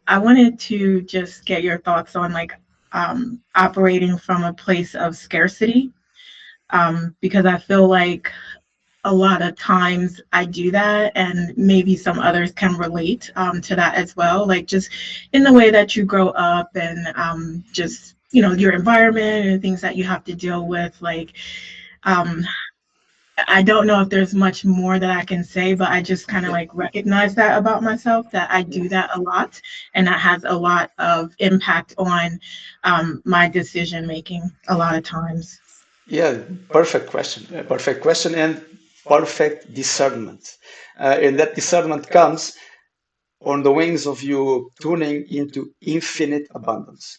I wanted to just get your thoughts on like operating from a place of scarcity, because I feel like a lot of times I do that, and maybe some others can relate to that as well. Like just in the way that you grow up, and just your environment and things that you have to deal with. Like um, I don't know if there's much more that I can say, but I just kind of Yeah, like recognize that about myself, that I yeah, do that a lot, and that has a lot of impact on my decision making a lot of times. yeah. Perfect question, and perfect discernment. And that discernment comes on the wings of you tuning into infinite abundance.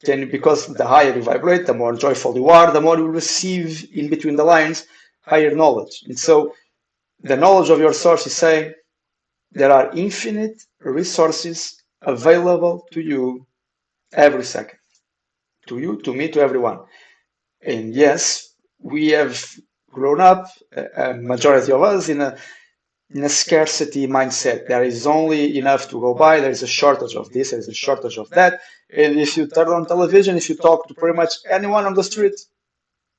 Because the higher you vibrate, the more joyful you are, the more you receive in between the lines higher knowledge. And so the knowledge of your source is saying there are infinite resources available to you every second, to you, to me, to everyone. And yes, we have grown up, a majority of us, in a scarcity mindset. There is only enough to go by. There is a shortage of this, there is a shortage of that. And if you turn on television, if you talk to pretty much anyone on the street,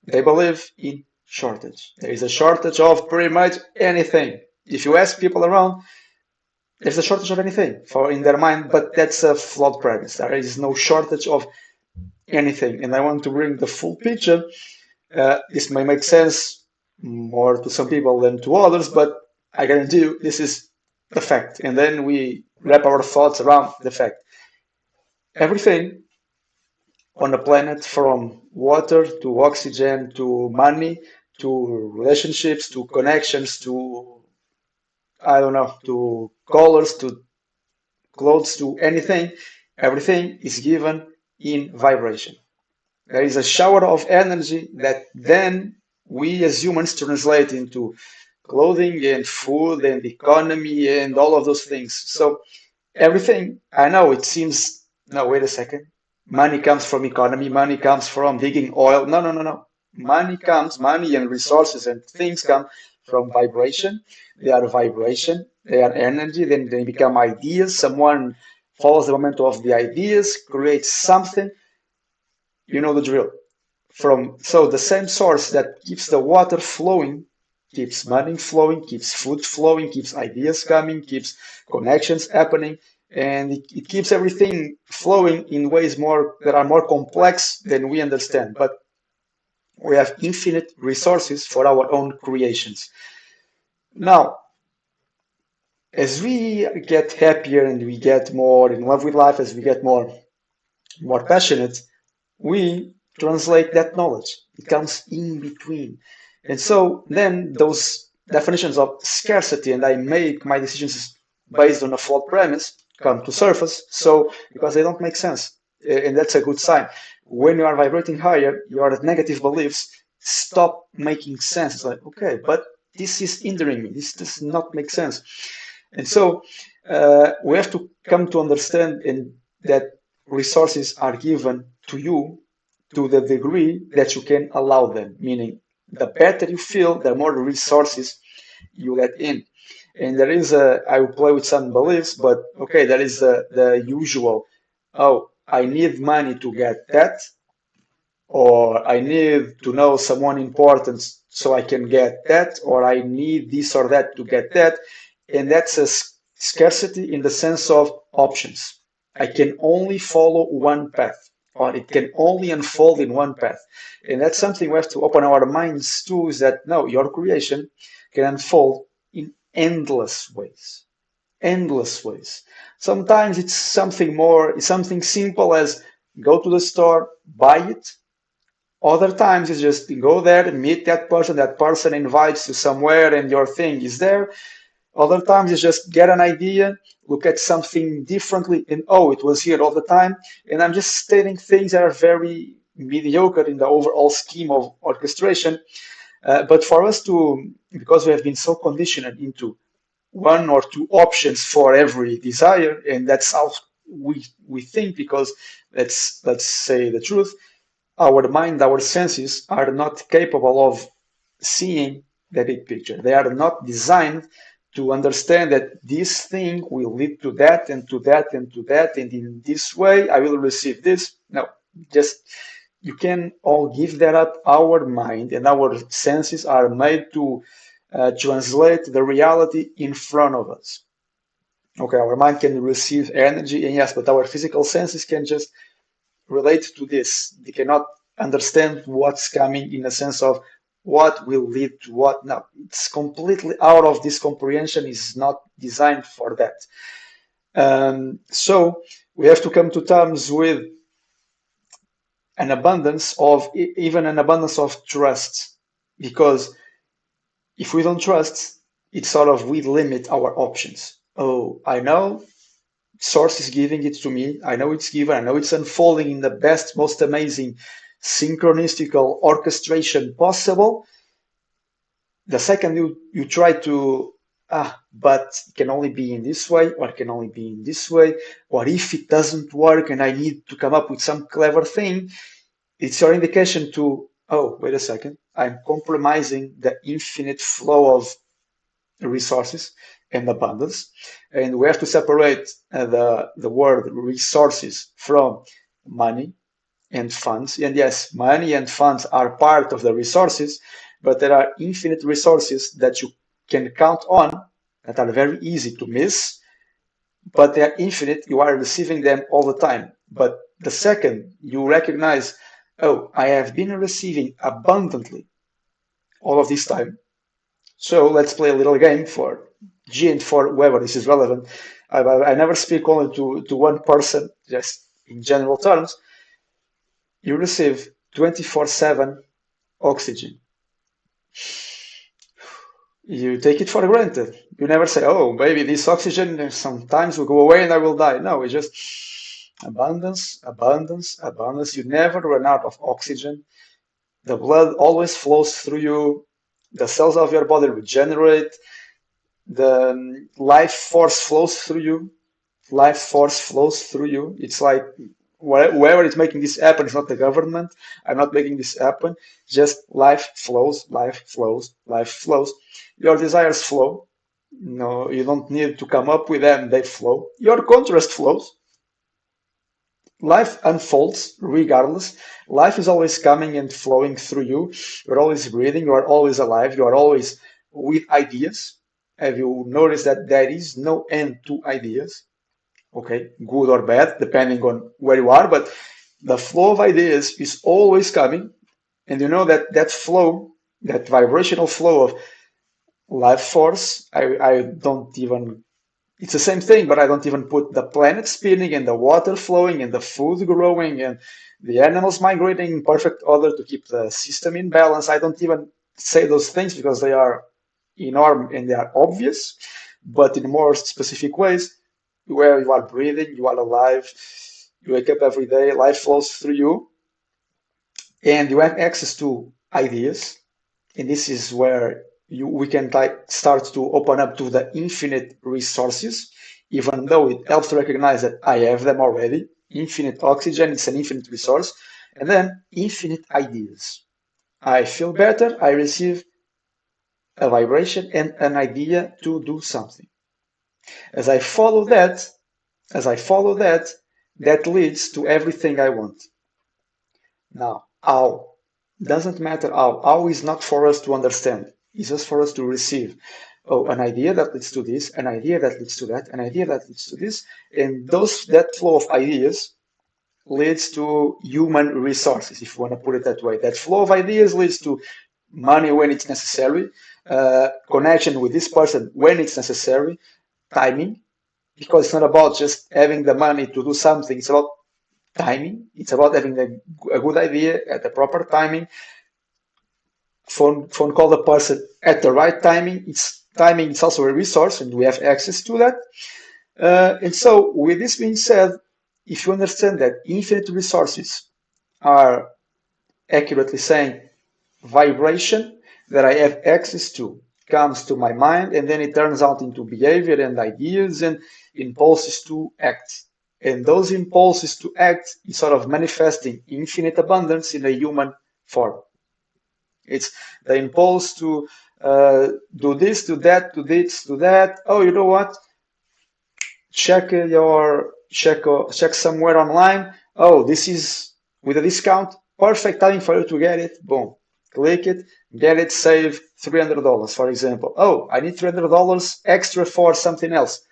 they believe in shortage. There is a shortage of pretty much anything. If you ask people around, there's a shortage of anything for in their mind, but that's a flawed premise. There is no shortage of anything. And I want to bring the full picture. This may make sense more to some people than to others, but I guarantee you this is the fact. And then we wrap our thoughts around the fact. Everything on the planet, from water to oxygen to money to relationships to connections to, I don't know, to colors to clothes to anything, everything is given in vibration. There is a shower of energy that then we as humans translate into clothing and food and economy and all of those things. So everything, I know it seems, no, wait a second. Money comes from economy, money comes from digging oil. No, no, no, no. Money and resources and things come from vibration. They are vibration, they are energy, then they become ideas. Someone follows the momentum of the ideas, creates something. You know the drill. So the same source that keeps the water flowing keeps money flowing, keeps food flowing, keeps ideas coming, keeps connections happening, and it keeps everything flowing in ways more that are more complex than we understand. But we have infinite resources for our own creations. Now, as we get happier and we get more in love with life, as we get more passionate, we translate that knowledge. It comes in between. And so then those definitions of scarcity, and I make my decisions based on a flawed premise, come to surface. So because they don't make sense. And that's a good sign. When you are vibrating higher, your negative beliefs stop making sense. It's like, okay, but this is hindering me. This does not make sense. And so we have to come to understand that resources are given to you to the degree that you can allow them, meaning the better you feel, the more resources you let in. And there is I will play with some beliefs, but okay, there is the usual, oh, I need money to get that, or I need to know someone important so I can get that, or I need this or that to get that. And that's a scarcity in the sense of options. I can only follow one path, or it can only unfold in one path. And that's something we have to open our minds to, is that no, your creation can unfold in endless ways. Endless ways. Sometimes it's something more, it's something simple as go to the store, buy it. Other times it's just go there, meet that person invites you somewhere and your thing is there. Other times it's just get an idea, look at something differently, and oh, it was here all the time. And I'm just stating things that are very mediocre in the overall scheme of orchestration. But for us to, because we have been so conditioned into one or two options for every desire, and that's how we think, because let's say the truth, our mind, our senses are not capable of seeing the big picture. They are not designed to understand that this thing will lead to that and to that and to that, and in this way I will receive this. No, just you can all give that up. Our mind and our senses are made to translate the reality in front of us. Okay, our mind can receive energy, and yes, but our physical senses can just relate to this. They cannot understand what's coming in a sense of what will lead to what. Now, it's completely out of this comprehension, is not designed for that. So we have to come to terms with an abundance of, even an abundance of trust, because if we don't trust, it's sort of, we limit our options. Oh, I know source is giving it to me. I know it's given. I know it's unfolding in the best, most amazing synchronistical orchestration possible. The second you try to, but it can only be in this way, or it can only be in this way, or if it doesn't work and I need to come up with some clever thing, it's your indication to, oh, wait a second, I'm compromising the infinite flow of resources and abundance. And we have to separate the word resources from money and funds. And yes, money and funds are part of the resources, but there are infinite resources that you can count on that are very easy to miss, but they are infinite. You are receiving them all the time. But the second you recognize, oh, I have been receiving abundantly all of this time, so let's play a little game for G and for whoever this is relevant. I never speak only to one person, just in general terms. You receive 24/7 oxygen. You take it for granted. You never say, oh, maybe this oxygen sometimes will go away and I will die. No, it's just abundance, abundance, abundance. You never run out of oxygen. The blood always flows through you. The cells of your body regenerate. The life force flows through you. Life force flows through you. It's like whoever is making this happen is not the government. I'm not making this happen. Just life flows, life flows, life flows. Your desires flow. No, you don't need to come up with them. They flow. Your contrast flows. Life unfolds regardless. Life is always coming and flowing through you. You're always breathing. You are always alive. You are always with ideas. Have you noticed that there is no end to ideas? Okay, good or bad, depending on where you are, but the flow of ideas is always coming. And you know that that flow, that vibrational flow of life force, I don't even, it's the same thing, but I don't even put the planet spinning and the water flowing and the food growing and the animals migrating in perfect order to keep the system in balance. I don't even say those things because they are enormous and they are obvious, but in more specific ways, where you are breathing, you are alive, you wake up every day, life flows through you, and you have access to ideas. And this is where we can like start to open up to the infinite resources, even though it helps to recognize that I have them already. Infinite oxygen, it's an infinite resource. And then infinite ideas. I feel better, I receive a vibration and an idea to do something. As I follow that, as I follow that, that leads to everything I want. Now, how? Doesn't matter how. How is not for us to understand. It's just for us to receive. Oh, an idea that leads to this, an idea that leads to that, an idea that leads to this, and that flow of ideas leads to human resources, if you want to put it that way. That flow of ideas leads to money when it's necessary, connection with this person when it's necessary, timing, because it's not about just having the money to do something. It's about timing. It's about having a good idea at the proper timing. Phone call the person at the right timing. It's timing. It's also a resource, and we have access to that. And so, with this being said, if you understand that infinite resources are accurately saying vibration that I have access to comes to my mind, and then it turns out into behavior and ideas and impulses to act. And those impulses to act is sort of manifesting infinite abundance in a human form. It's the impulse to do this, do that, do this, do that. Oh, you know what? Check somewhere online. Oh, this is with a discount. Perfect time for you to get it. Boom. Click it, get it, save $300, for example. Oh, I need $300 extra for something else.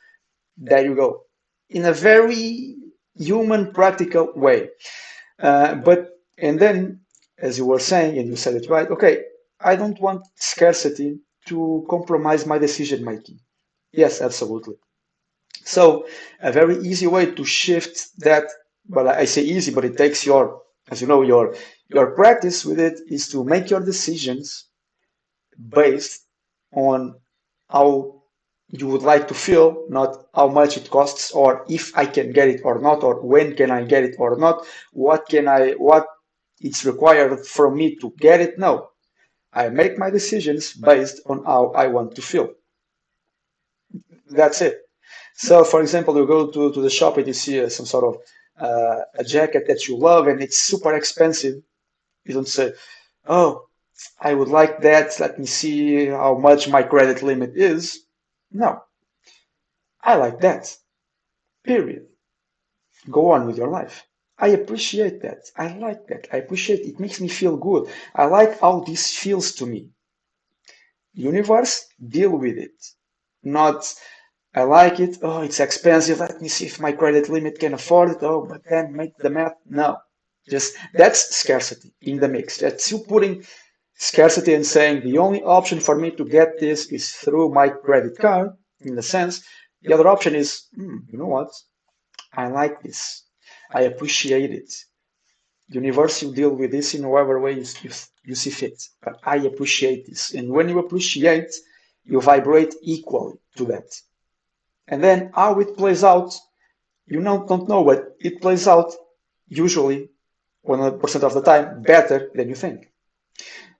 There you go. In a very human, practical way. But and then, as you were saying, and you said it right. Okay, I don't want scarcity to compromise my decision making. Yes, absolutely. So a very easy way to shift that, well, I say easy, but it takes your, as you know, your practice with it is to make your decisions based on how you would like to feel, not how much it costs, or if I can get it or not, or when can I get it or not, what it's required from me to get it. No, I make my decisions based on how I want to feel. That's it. So, for example, you go to the shop and you see some sort of a jacket that you love and it's super expensive. You don't say, "Oh, I would like that. Let me see how much my credit limit is." No, I like that. Period. Go on with your life. I appreciate that. I like that. I appreciate it. It makes me feel good. I like how this feels to me. Universe, deal with it. Not, I like it. Oh, it's expensive. Let me see if my credit limit can afford it. Oh, but then make the math. No, just that's scarcity in the mix. That's you putting scarcity and saying the only option for me to get this is through my credit card. In the sense, the other option is, you know what? I like this. I appreciate it. Universe, you deal with this in whatever way you see fit. But I appreciate this. And when you appreciate, you vibrate equally to that. And then how it plays out, you don't know, but it plays out usually 100% of the time better than you think.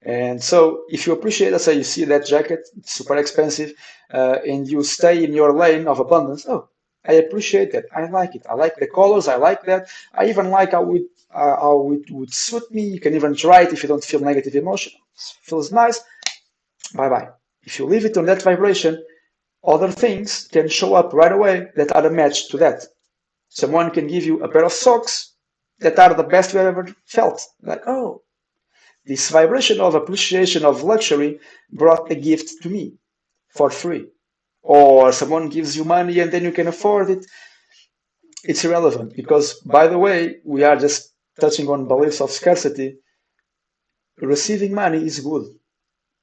And so if you appreciate, let's say you see that jacket, it's super expensive, and you stay in your lane of abundance. Oh, I appreciate that. I like it. I like the colors. I like that. I even like how it would suit me. You can even try it if you don't feel negative emotion. Feels nice. Bye bye. If you leave it on that vibration, other things can show up right away that are a match to that. Someone can give you a pair of socks that are the best you ever felt. Like, oh, this vibration of appreciation of luxury brought a gift to me for free. Or someone gives you money and then you can afford it. It's irrelevant because, by the way, we are just touching on beliefs of scarcity. Receiving money is good.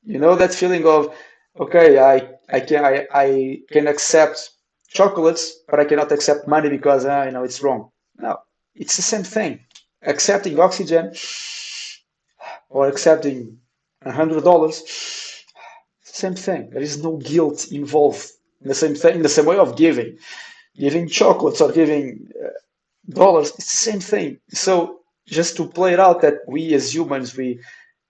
You know that feeling of, okay, I can accept chocolates, but I cannot accept money because it's wrong. No, it's the same thing. Accepting oxygen or accepting $100, same thing. There is no guilt involved. In the same thing, in the same way of giving chocolates or giving dollars, it's the same thing. So just to play it out, that we as humans we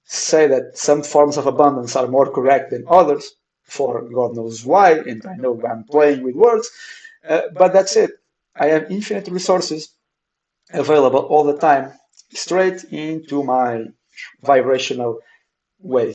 say that some forms of abundance are more correct than others, for God knows why, and I know I'm playing with words, but that's it. I have infinite resources available all the time, straight into my vibrational waves.